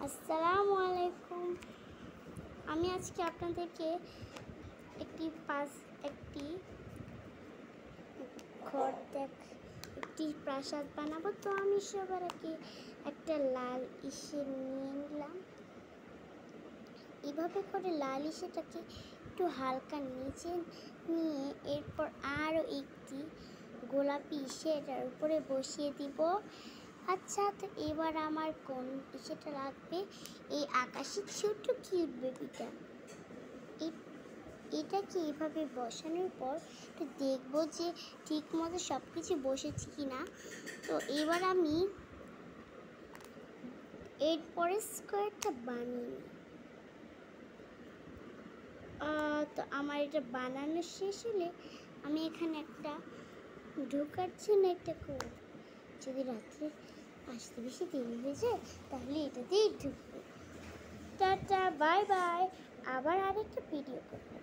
আসসালামু আলাইকুম। আমি আজকে আপনাদেরকে একটি একটি প্রাসাদ বানাবো। তো আমি সবার আগে একটা লাল ইসে নিয়ে নিলাম। এভাবে করে লাল ইসেটাকে একটু হালকা নিচে নিয়ে এরপর আরও একটি গোলাপি ইসে এটার উপরে বসিয়ে দিব। আচ্ছা, তো এবার আমার কোন ইসেটা লাগবে? এই আকাশি ছোট্ট কিউট বেবিটা। এটাকে এইভাবে বসানোর পর একটু দেখবো যে ঠিক মতো সব কিছু বসেছে কি না। তো এবার আমি এরপরে স্কোয়ারটা বানিয়ে নিই। তো আমার এটা বানানো শেষ হলে আমি এখানে একটা ঢোকার জন্য একটা করব। যদি রাত্রে আসতে বেশি দেরি হয়ে যায় তাহলে এটাতেই ঢুকবে। টাটা, বাই বাই, আবার আরেকটা ভিডিও করবো।